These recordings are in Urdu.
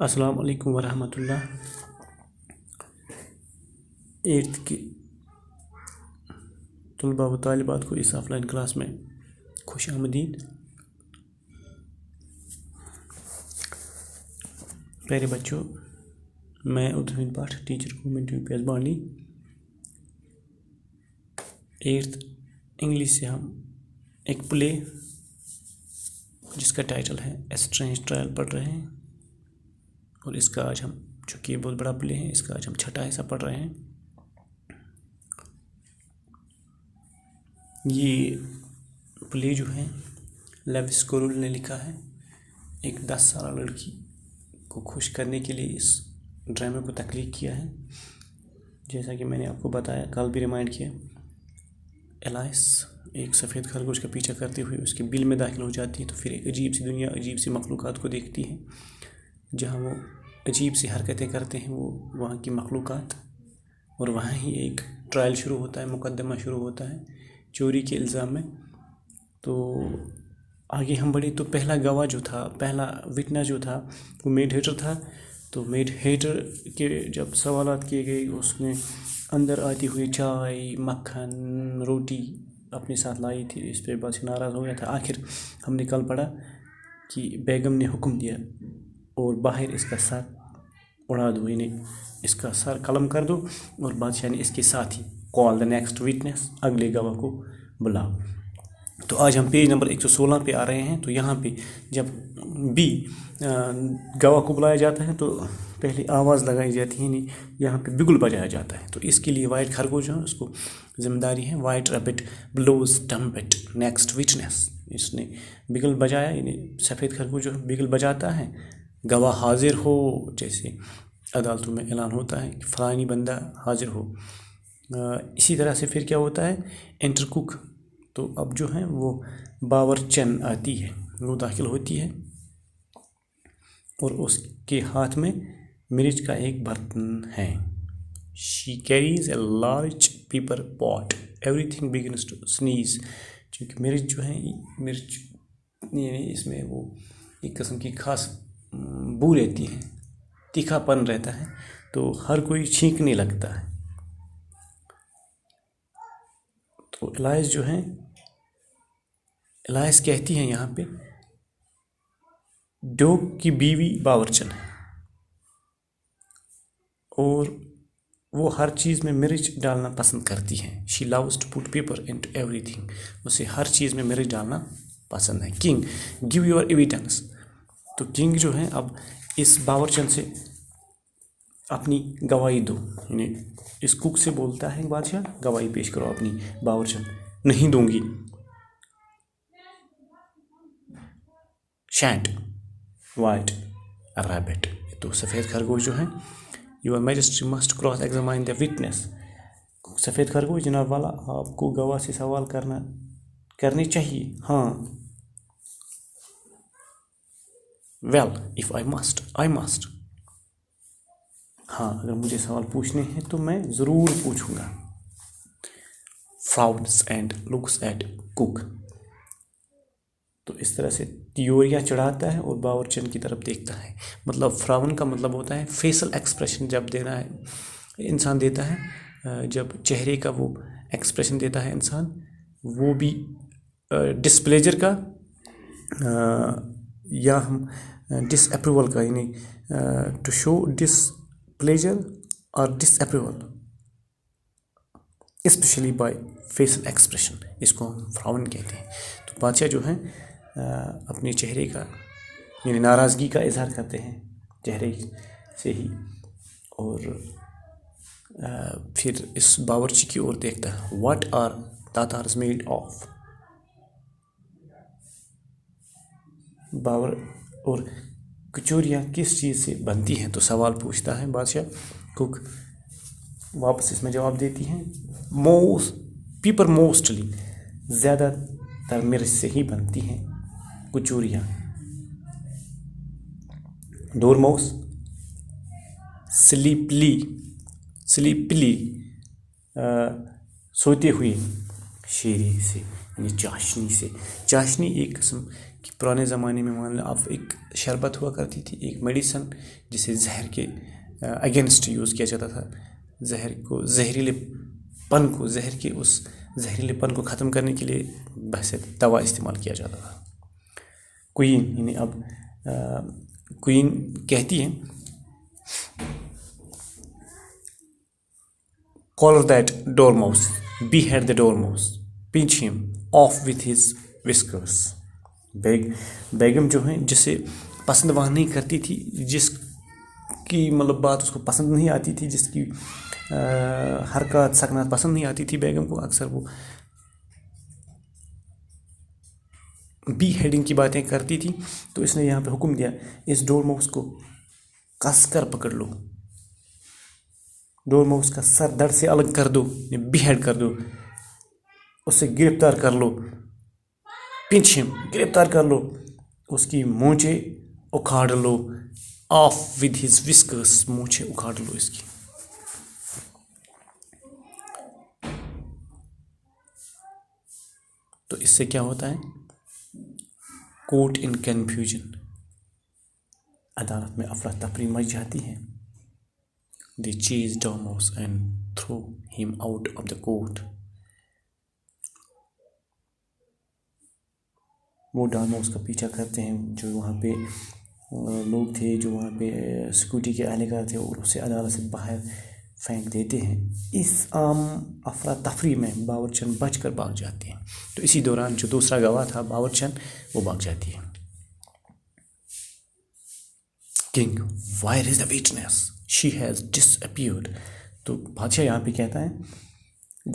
السلام علیکم ورحمۃ اللہ۔ 8th کی طلباء و طالبات کو اس آف لائن کلاس میں خوش آمدید۔ پیارے بچوں، میں Abdul Hamid Butt, teacher government U P S Bandi. 8th English سے ہم ایک پلے جس کا ٹائٹل ہے اسٹرینج ٹرائل پڑھ رہے ہیں، اور اس کا آج ہم، چونکہ یہ بہت بڑا پلے ہے، اس کا آج ہم 6واں حصہ پڑھ رہے ہیں۔ یہ پلے جو ہے لیوس کیرول نے لکھا ہے۔ ایک 10 سالہ لڑکی کو خوش کرنے کے لیے اس ڈرامے کو تخلیق کیا ہے۔ جیسا کہ میں نے آپ کو بتایا، کل بھی ریمائنڈ کیا، ایلائس ایک سفید خرگوش کا پیچھا کرتے ہوئے اس کے بل میں داخل ہو جاتی ہے، تو پھر ایک عجیب سی دنیا، عجیب سی مخلوقات کو دیکھتی ہے، جہاں وہ عجیب سی حرکتیں کرتے ہیں وہ وہاں کی مخلوقات، اور وہاں ہی ایک ٹرائل شروع ہوتا ہے، مقدمہ شروع ہوتا ہے چوری کے الزام میں۔ تو آگے ہم بڑھے تو پہلا گواہ جو تھا، پہلا وٹنس جو تھا، وہ میڈ ہیٹر تھا۔ تو میڈ ہیٹر کے جب سوالات کیے گئے، اس نے اندر آتی ہوئی چائے، مکھن، روٹی اپنے ساتھ لائی تھی۔ اس پہ بس ناراض ہو گیا تھا۔ آخر ہم نے کل پڑھا کہ بیگم نے حکم دیا اور باہر اس کا سر اڑا دو، یعنی اس کا سر قلم کر دو، اور بادشاہ نے اس کے ساتھ ہی کال دا نیکسٹ وٹنس، اگلے گواہ کو بلاؤ۔ تو آج ہم پیج نمبر 116 پہ آ رہے ہیں۔ تو یہاں پہ جب بھی گواہ کو بلایا جاتا ہے تو پہلے آواز لگائی جاتی ہے، یعنی یہاں پہ بگل بجایا جاتا ہے۔ تو اس کے لیے وائٹ خرگوش جو ہے اس کو ذمہ داری ہے، white rabbit blows trumpet next witness. اس نے بگل بجایا، یعنی سفید خرگوش جو بگل بجاتا ہے، گواہ حاضر ہو، جیسے عدالتوں میں اعلان ہوتا ہے کہ فلانی بندہ حاضر ہو۔ اسی طرح سے پھر کیا ہوتا ہے، انٹر کک۔ تو اب جو ہے وہ باورچن آتی ہے، وہ داخل ہوتی ہے، اور اس کے ہاتھ میں مرچ کا ایک برتن ہے۔ She carries a large pepper pot, everything begins to sneeze. چونکہ مرچ جو ہے، مرچ یعنی اس میں وہ ایک قسم کی خاص بو رہتی ہے، تیکھا پن رہتا ہے، تو ہر کوئی چھینکنے لگتا ہے۔ تو ایلائس جو ہے، ایلائس کہتی ہیں یہاں پہ ڈوگ کی بیوی باورچن ہے، اور وہ ہر چیز میں مرچ ڈالنا پسند کرتی ہے۔ She loves to put pepper into ایوری تھنگ، اسے ہر چیز میں مرچ ڈالنا پسند ہے۔ کنگ گیو یور ایویڈنس، تو کنگ جو ہے اب اس باورچن سے اپنی گواہی دو، یعنی اس کک سے بولتا ہے بادشاہ، گواہی پیش کرو اپنی باورچن۔ نہیں دوں گی، شینٹ وائٹ ریبٹ، تو سفید خرگوش جو ہے، your majesty must cross examine the witness. سفید خرگوش، جناب والا، آپ کو گواہ سے سوال کرنے چاہیے۔ ہاں، ویل اف آئی مسٹ، ہاں اگر مجھے سوال پوچھنے ہیں تو میں ضرور پوچھوں گا۔ Frowns and looks at cook, تو اس طرح سے تیوریاں چڑھاتا ہے اور باورچن کی طرف دیکھتا ہے۔ مطلب فراون کا مطلب ہوتا ہے فیشل ایکسپریشن، جب دینا ہے انسان دیتا ہے، جب چہرے کا وہ ایکسپریشن دیتا ہے انسان، وہ بھی ڈسپلیجر کا یا ہم ڈس اپروول کا، یعنی ٹو شو ڈس پلیجر اور disapproval especially by facial expression, اس کو ہم فراون کہتے ہیں۔ تو بادشاہ جو ہیں اپنے چہرے کا، یعنی ناراضگی کا اظہار کرتے ہیں چہرے سے ہی، اور پھر اس باورچی کی اور دیکھتا ہے۔ واٹ آر تاتارز میڈ آف، اور کچوریاں کس چیز سے بنتی ہیں، تو سوال پوچھتا ہے بادشاہ۔ کک واپس اس میں جواب دیتی ہیں، پیپر موسٹلی، زیادہ تر مرچ سے ہی بنتی ہیں کچوریاں۔ ڈورموس سلیپلی، سوتے ہوئے، شیرے سے، یعنی چاشنی سے۔ چاشنی ایک قسم کہ پرانے زمانے میں مان لو اب ایک شربت ہوا کرتی تھی، ایک میڈیسن جسے زہر کے اگینسٹ یوز کیا جاتا تھا، زہر کو زہریلے پن کو زہر کے اس زہریلے پن کو ختم کرنے کے لیے بحث دوا استعمال کیا جاتا تھا. کوئین یعنی اب کوئین کہتی ہے collar that dormouse, behead the dormouse, pinch him off with his whiskers. بیگم جو ہیں جسے پسند وہاں نہیں کرتی تھی، جس کی مطلب بات اس کو پسند نہیں آتی تھی، جس کی حرکات سکنات پسند نہیں آتی تھی بیگم کو، اکثر وہ بی ہیڈنگ کی باتیں کرتی تھی. تو اس نے یہاں پہ حکم دیا اس ڈور ماؤس کو کس کر پکڑ لو، ڈور ماؤس کا سر دڑ سے الگ کر دو، بی ہیڈ کر دو، اسے گرفتار کر لو، پنچ ہم گرفتار کر لو، اس کی مونچھیں اکھاڑ لو، آف ود ہز وسکرس، مونچھیں اکھاڑ لو اس کی. تو اس سے کیا ہوتا ہے؟ کوٹ ان کنفیوژن، عدالت میں افراتفری مچ جاتی ہے. They chase Dormouse and throw him out of the court. وہ ڈارماؤس کا پیچھا کرتے ہیں، جو وہاں پہ لوگ تھے، جو وہاں پہ سیکورٹی کے اہلکار تھے، اور اسے عدالت سے باہر پھینک دیتے ہیں. اس عام افراتفری میں باورچن بچ کر بھاگ جاتے ہیں. تو اسی دوران جو دوسرا گواہ تھا باورچن، وہ بھاگ جاتی ہے. King where is the witness? She has disappeared. تو بادشاہ یہاں پہ کہتا ہے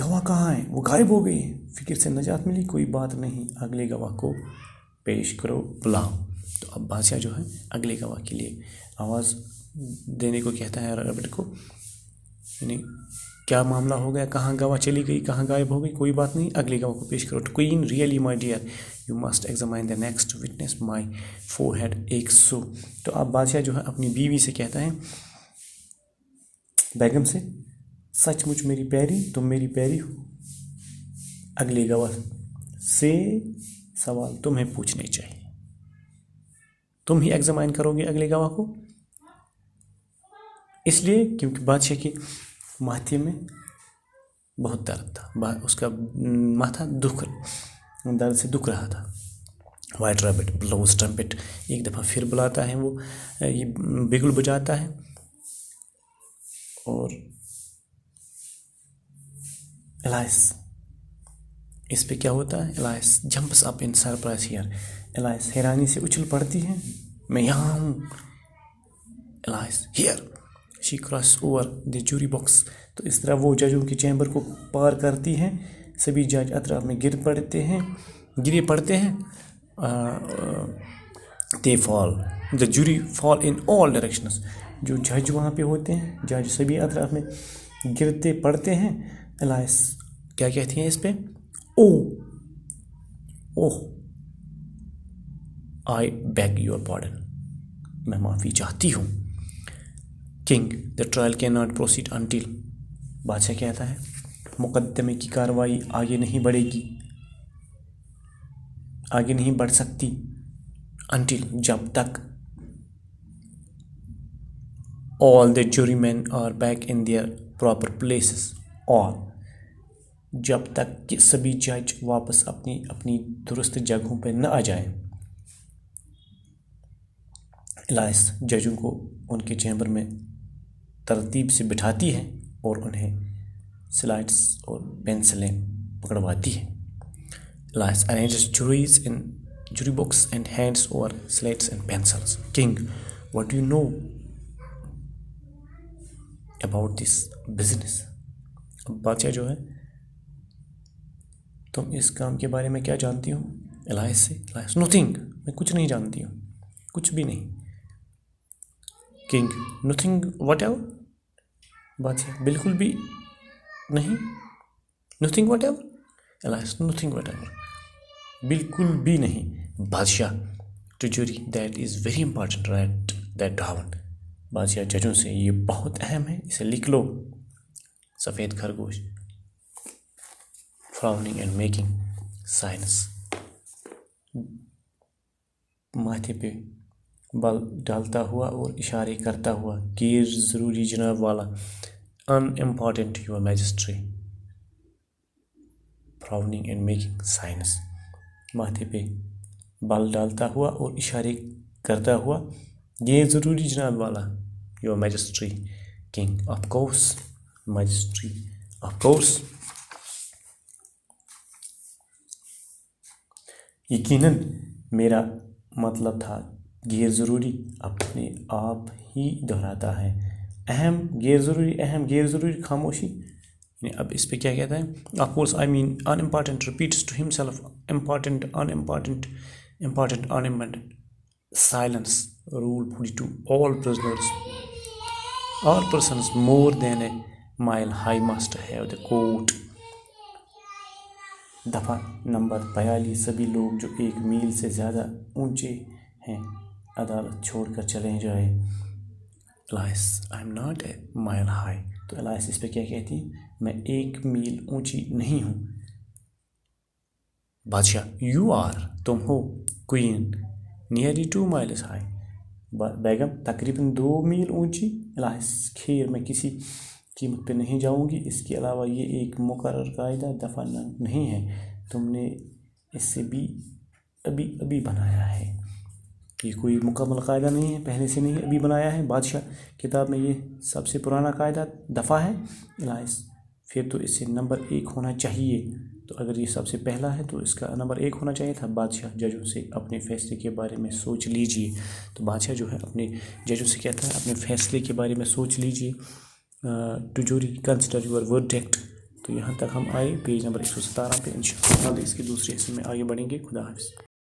گواہ کہاں ہے؟ وہ غائب ہو گئی. فکر سے نجات ملی، کوئی بات نہیں، اگلے گواہ کو پیش کرو، بلاؤ. تو اب بادشاہ جو ہے اگلے گواہ کے لیے آواز دینے کو کہتا ہے رابرٹ کو، یعنی کیا معاملہ ہو گیا، کہاں گواہ چلی گئی، کہاں غائب ہو گئی، کوئی بات نہیں، اگلے گواہ کو پیش کرو. Queen really my dear you must examine the next witness, my forehead ایک سو. تو اب بادشاہ جو ہے اپنی بیوی سے کہتا ہے، بیگم سے، سچ مچ میری پیری، تم میری پیری ہو، اگلے گواہ سے سوال تمہیں پوچھنے چاہیے، تم ہی ایگزامائن کرو گے اگلے گواہ کو. اس لیے کیونکہ بادشاہ کے ماتھے میں بہت درد تھا، اس کا ماتھا درد سے دکھ رہا تھا. وائٹ ریبٹ بلوز ٹرمپٹ، ایک دفعہ پھر بلاتا ہے، وہ یہ بگل بجاتا ہے، اور الائس، اس پہ کیا ہوتا ہے، Alice jumps up in surprise here, Alice حیرانی سے اچھل پڑتی ہے، میں یہاں ہوں. Alice here she cross over the jury box. تو اس طرح وہ ججوں کی چیمبر کو پار کرتی ہیں، سبھی جج اطراف میں گرے پڑتے ہیں. دے فال، دا جوری فال ان آل ڈائریکشنز. جو جج وہاں پہ ہوتے ہیں، جج سبھی اطراف میں گرتے پڑتے ہیں. الائس کیا کہتی ہیں اس پہ، اوہ آئی بیگ یور پارڈن، میں معافی چاہتی ہوں. King the trial can not proceed until, بادشاہ کہتا ہے مقدمے کی کارروائی آگے نہیں بڑھے گی، آگے نہیں بڑھ سکتی، انٹل جب تک all the jurymen are back in their proper places، all جب تک کہ سبھی جج واپس اپنی درست جگہوں پہ نہ آ جائیں. الائس ججوں کو ان کے چیمبر میں ترتیب سے بٹھاتی ہے اور انہیں سلائٹس اور پینسلیں پکڑواتی ہے. Alice arranges juries in jury box and hands over slates and pencils. King, what do you know about this business؟ اب بادشاہ جو ہے، تم اس کام کے بارے میں کیا جانتی ہو؟ الائس سے، الائس nothing، میں کچھ نہیں جانتی ہوں، کچھ بھی نہیں. کنگ nothing whatever، بادشاہ بالکل بھی نہیں، nothing whatever. Alice nothing whatever، بالکل بھی نہیں. بادشاہ to jury that is very important، write that down. بادشاہ ججوں سے، یہ بہت اہم ہے، اسے لکھ لو. سفید خرگوش frowning and making signs. ماتھے پہ بل ڈالتا ہوا اور اشارے کرتا ہوا، غیر ضروری جناب والا، unimportant your majesty، frowning and making signs، ماتھے پہ بل ڈالتا ہوا اور اشارے کرتا ہوا، غیر ضروری جناب والا، your majesty، king، of course، majesty، of course، یقیناً میرا مطلب تھا غیر ضروری اپنے آپ ہی دہراتا ہے، اہم غیر ضروری خاموشی، یعنی اب اس پہ کیا کہتا ہے، of course I mean unimportant repeats to himself important unimportant silence rule 42 all persons more than a mile high must have the coat، دفعہ نمبر 42 سبھی لوگ جو 1 میل سے زیادہ اونچے ہیں عدالت چھوڑ کر چلے جائیں۔ Elias I'm not a mile high، تو Elias اس پہ کیا کہتی ہے، میں 1 میل اونچی نہیں ہوں۔ بادشاہ You are، تم ہو، Queen nearly 2 miles high، بیگم تقریباً 2 میل اونچی۔ Elias خیر میں کسی قیمت پہ نہیں جاؤں گی، اس کے علاوہ یہ ایک مقرر قاعدہ دفعہ نہیں ہے، تم نے اس سے بھی ابھی بنایا ہے، یہ کوئی مکمل قاعدہ نہیں ہے، پہلے سے نہیں، ابھی بنایا ہے۔ بادشاہ کتاب میں یہ سب سے پرانا قاعدہ دفعہ ہے۔ Elias پھر تو اس سے نمبر 1 ہونا چاہیے، تو اگر یہ سب سے پہلا ہے تو اس کا نمبر 1 ہونا چاہیے تھا۔ بادشاہ ججوں سے اپنے فیصلے کے بارے میں سوچ لیجئے، تو بادشاہ جو ہے اپنے ججوں سے کہتا ہے اپنے فیصلے کے بارے میں سوچ لیجئے، to jury consider your verdict. تو یہاں تک ہم آئے پیج نمبر 117 پہ، انشاءاللہ اس کے دوسرے حصے میں آگے بڑھیں گے۔ خدا حافظ۔